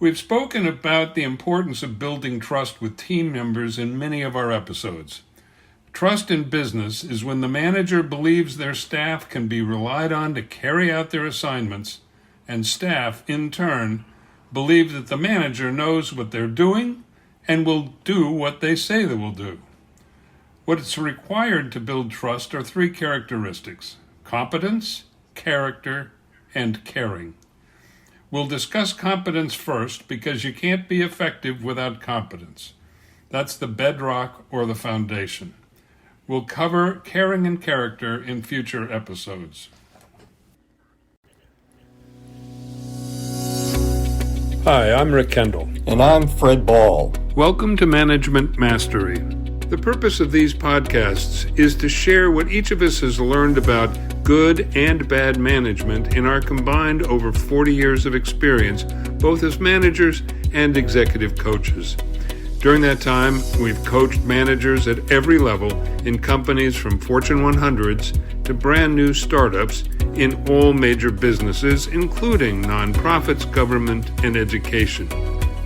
We've spoken about the importance of building trust with team members in many of our episodes. Trust in business is when the manager believes their staff can be relied on to carry out their assignments, and staff, in turn, believe that the manager knows what they're doing and will do what they say they will do. What's required to build trust are three characteristics: competence, character, and caring. We'll discuss competence first because you can't be effective without competence. That's the bedrock or the foundation. We'll cover caring and character in future episodes. Hi, I'm Rick Kendall. And I'm Fred Ball. Welcome to Management Mastery. The purpose of these podcasts is to share what each of us has learned about good and bad management in our combined over 40 years of experience, both as managers and executive coaches. During that time, we've coached managers at every level in companies from Fortune 100s to brand new startups in all major businesses, including nonprofits, government, and education.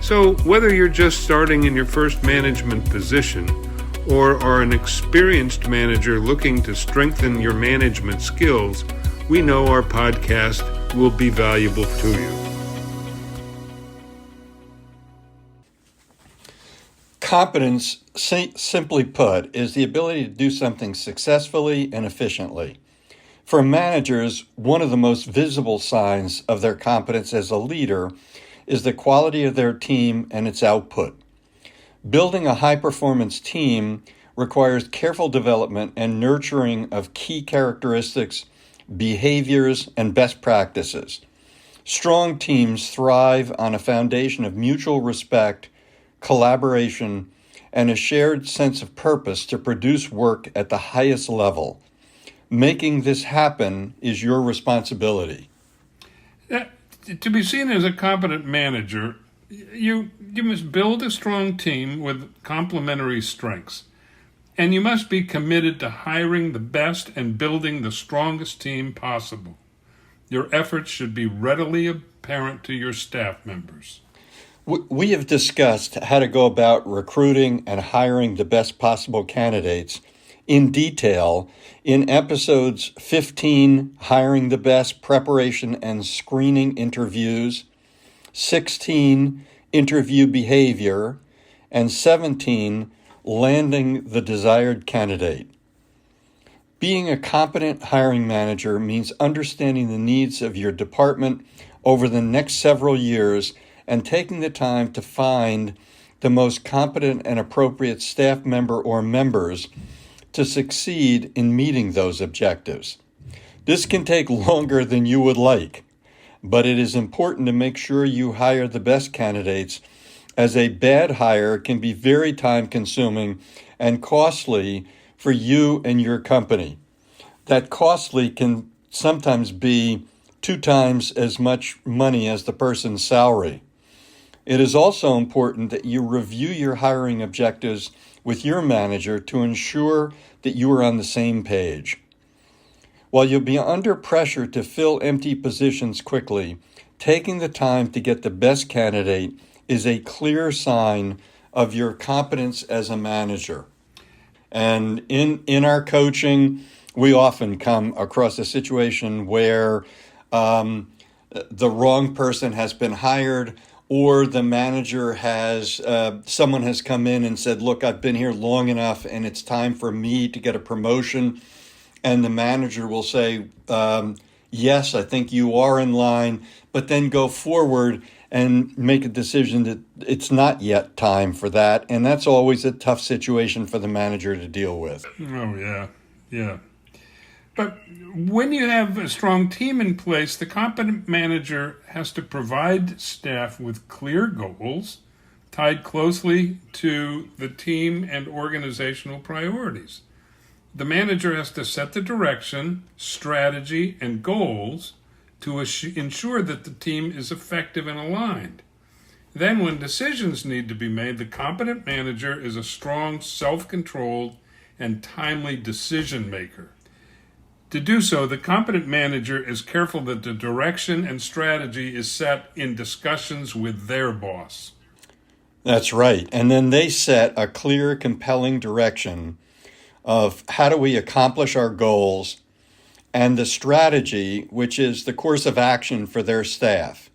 So whether you're just starting in your first management position or are an experienced manager looking to strengthen your management skills, we know our podcast will be valuable to you. Competence, simply put, is the ability to do something successfully and efficiently. For managers, one of the most visible signs of their competence as a leader is the quality of their team and its output. Building a high-performance team requires careful development and nurturing of key characteristics, behaviors, and best practices. Strong teams thrive on a foundation of mutual respect, collaboration, and a shared sense of purpose to produce work at the highest level. Making this happen is your responsibility. To be seen as a competent manager, you must build a strong team with complementary strengths. And you must be committed to hiring the best and building the strongest team possible. Your efforts should be readily apparent to your staff members. We have discussed how to go about recruiting and hiring the best possible candidates in detail in episodes 15, Hiring the Best, Preparation and Screening Interviews, 16, Interview Behavior, and 17, Landing the Desired Candidate. Being a competent hiring manager means understanding the needs of your department over the next several years and taking the time to find the most competent and appropriate staff member or members to succeed in meeting those objectives. This can take longer than you would like, but it is important to make sure you hire the best candidates, as a bad hire can be very time-consuming and costly for you and your company. That costly can sometimes be 2 times as much money as the person's salary. It is also important that you review your hiring objectives with your manager to ensure that you are on the same page. While you'll be under pressure to fill empty positions quickly, taking the time to get the best candidate is a clear sign of your competence as a manager. And in our coaching, we often come across a situation where the wrong person has been hired, or the manager has, someone has come in and said, look, I've been here long enough and it's time for me to get a promotion. And the manager will say, yes, I think you are in line, but then go forward and make a decision that it's not yet time for that. And that's always a tough situation for the manager to deal with. Oh, yeah. But when you have a strong team in place, the competent manager has to provide staff with clear goals tied closely to the team and organizational priorities. The manager has to set the direction, strategy, and goals to ensure that the team is effective and aligned. Then when decisions need to be made, the competent manager is a strong, self-controlled, and timely decision maker. To do so, the competent manager is careful that the direction and strategy is set in discussions with their boss. That's right. And then they set a clear, compelling direction of how do we accomplish our goals and the strategy, which is the course of action for their staff.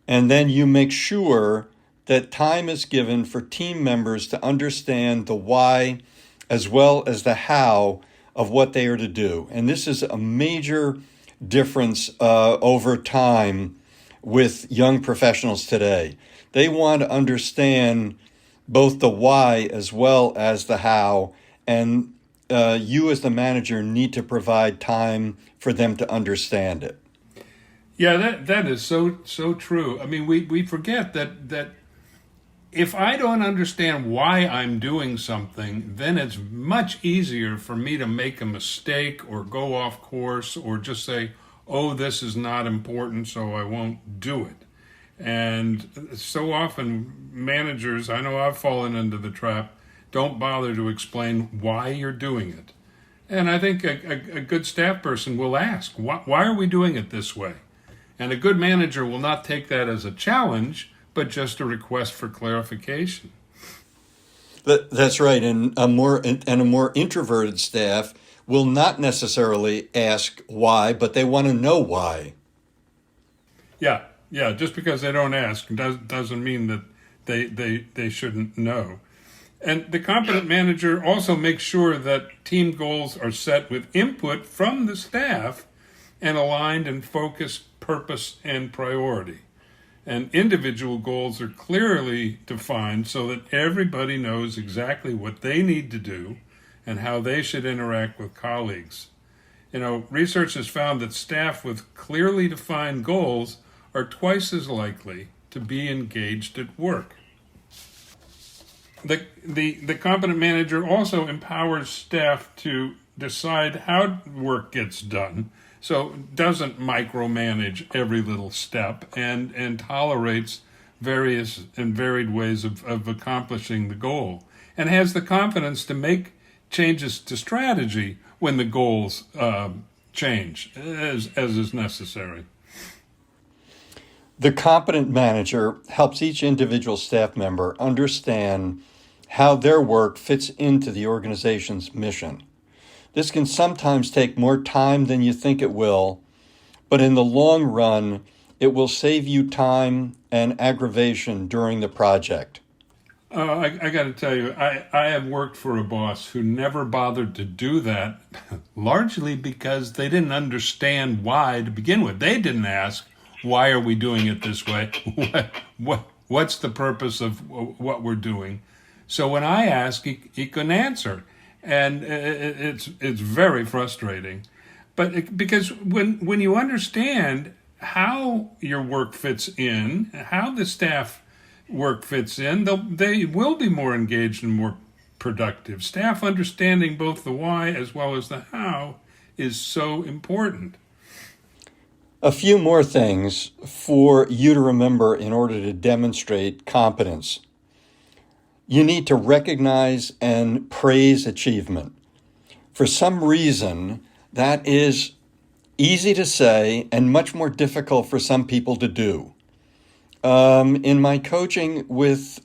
And then you make sure that time is given for team members to understand the why as well as the how of what they are to do. And this is a major difference over time with young professionals today. They want to understand both the why as well as the how, and you as the manager need to provide time for them to understand it. Yeah, that is so true. I mean, we forget that if I don't understand why I'm doing something, then it's much easier for me to make a mistake or go off course or just say, oh, this is not important, so I won't do it. And so often managers, I know I've fallen into the trap, don't bother to explain why you're doing it. And I think a good staff person will ask, why are we doing it this way? And a good manager will not take that as a challenge, but just a request for clarification. That's right. And a more introverted staff will not necessarily ask why, but they want to know why. Yeah. Just because they don't ask doesn't mean that they shouldn't know. And the competent manager also makes sure that team goals are set with input from the staff and aligned in focus, purpose, and priority. And individual goals are clearly defined so that everybody knows exactly what they need to do and how they should interact with colleagues. Research has found that staff with clearly defined goals are twice as likely to be engaged at work. The competent manager also empowers staff to decide how work gets done, so doesn't micromanage every little step and tolerates various and varied ways of accomplishing the goal, and has the confidence to make changes to strategy when the goals change as is necessary. The competent manager helps each individual staff member understand how their work fits into the organization's mission. This can sometimes take more time than you think it will, but in the long run, it will save you time and aggravation during the project. I got to tell you, I have worked for a boss who never bothered to do that, largely because they didn't understand why to begin with. They didn't ask, why are we doing it this way? What's the purpose of what we're doing? So when I ask, he couldn't answer. And it's very frustrating. But because when you understand how your work fits in, how the staff work fits in, they will be more engaged and more productive. Staff understanding both the why as well as the how is so important. A few more things for you to remember in order to demonstrate competence. You need to recognize and praise achievement. For some reason, that is easy to say and much more difficult for some people to do. In my coaching with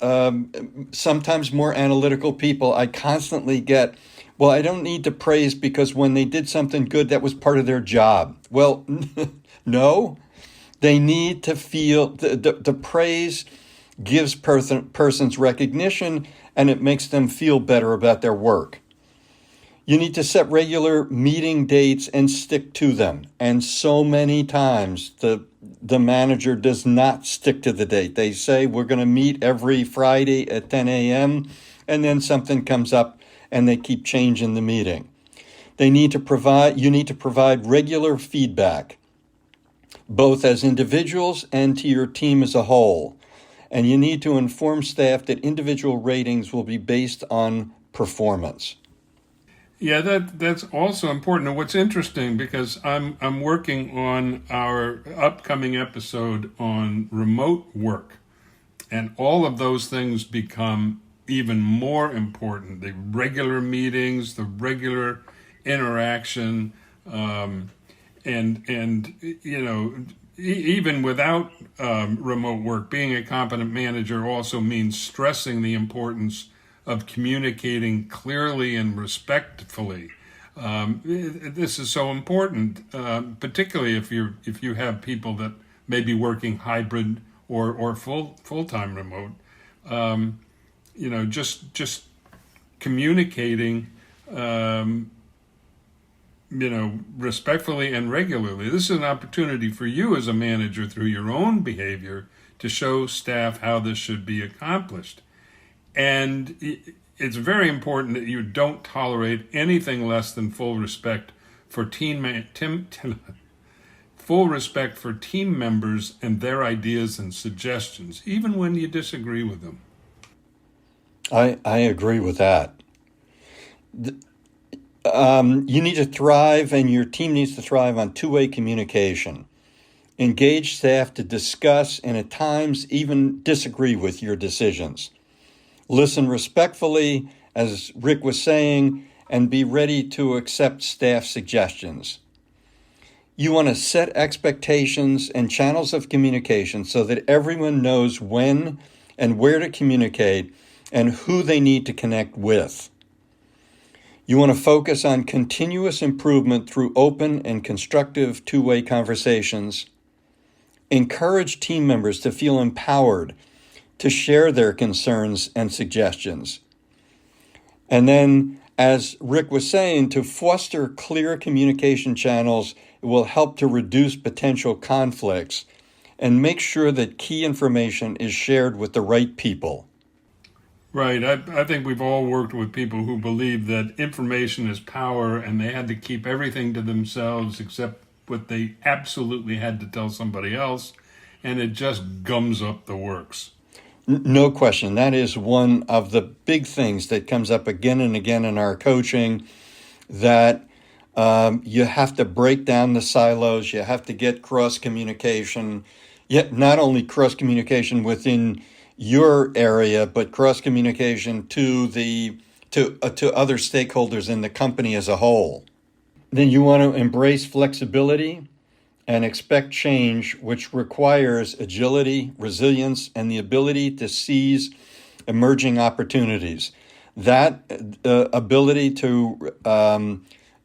sometimes more analytical people, I constantly get, well, I don't need to praise because when they did something good, that was part of their job. Well, no, they need to feel the praise gives persons recognition, and it makes them feel better about their work. You need to set regular meeting dates and stick to them. And so many times the manager does not stick to the date. They say we're going to meet every Friday at 10 a.m. and then something comes up and they keep changing the meeting. You need to provide regular feedback, both as individuals and to your team as a whole. And you need to inform staff that individual ratings will be based on performance. Yeah, that's also important. And what's interesting, because I'm working on our upcoming episode on remote work, and all of those things become even more important. The regular meetings, the regular interaction, and even without remote work, being a competent manager also means stressing the importance of communicating clearly and respectfully. This is so important, particularly if you have people that may be working hybrid or full-time remote. Just communicating, respectfully and regularly. This is an opportunity for you as a manager through your own behavior to show staff how this should be accomplished. And it's very important that you don't tolerate anything less than full respect for team members and their ideas and suggestions, even when you disagree with them. I agree with that. You need to thrive, and your team needs to thrive on two-way communication. Engage staff to discuss and at times even disagree with your decisions. Listen respectfully, as Rick was saying, and be ready to accept staff suggestions. You want to set expectations and channels of communication so that everyone knows when and where to communicate and who they need to connect with. You want to focus on continuous improvement through open and constructive two-way conversations. Encourage team members to feel empowered to share their concerns and suggestions. And then, as Rick was saying, to foster clear communication channels, it will help to reduce potential conflicts and make sure that key information is shared with the right people. Right. I think we've all worked with people who believe that information is power and they had to keep everything to themselves except what they absolutely had to tell somebody else, and it just gums up the works. No question. That is one of the big things that comes up again and again in our coaching, that you have to break down the silos. You have to get cross-communication, yet not only cross-communication within your area, but cross-communication to other stakeholders in the company as a whole. Then you want to embrace flexibility and expect change, which requires agility, resilience, and the ability to seize emerging opportunities. That ability to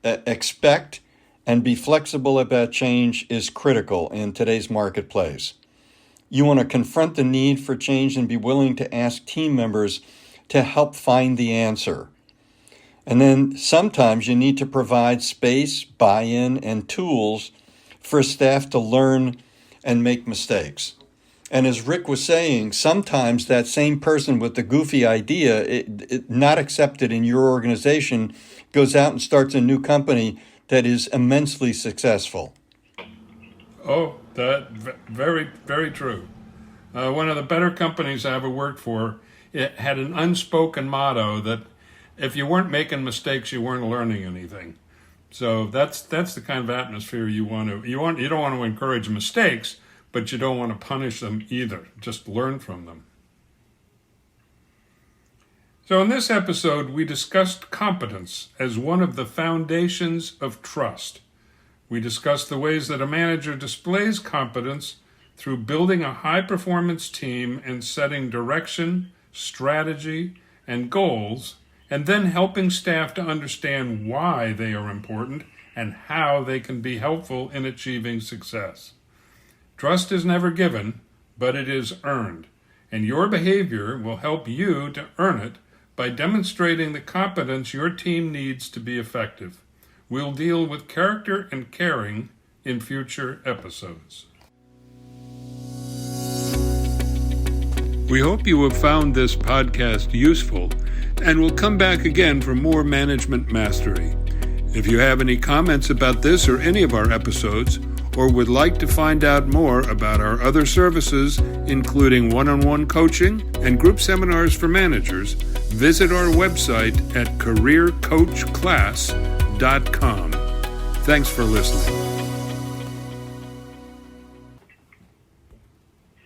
expect and be flexible about change is critical in today's marketplace. You want to confront the need for change and be willing to ask team members to help find the answer. And then sometimes you need to provide space, buy-in, and tools for staff to learn and make mistakes. And as Rick was saying, sometimes that same person with the goofy idea, it not accepted in your organization, goes out and starts a new company that is immensely successful. Oh, that very, very true. One of the better companies I ever worked for, it had an unspoken motto that if you weren't making mistakes, you weren't learning anything. So that's the kind of atmosphere you don't want to encourage mistakes, but you don't want to punish them either. Just learn from them. So in this episode, we discussed competence as one of the foundations of trust. We discussed the ways that a manager displays competence through building a high-performance team and setting direction, strategy, and goals, and then helping staff to understand why they are important and how they can be helpful in achieving success. Trust is never given, but it is earned, and your behavior will help you to earn it by demonstrating the competence your team needs to be effective. We'll deal with character and caring in future episodes. We hope you have found this podcast useful and will come back again for more management mastery. If you have any comments about this or any of our episodes, or would like to find out more about our other services, including one-on-one coaching and group seminars for managers, visit our website at careercoachclass.com. Thanks for listening.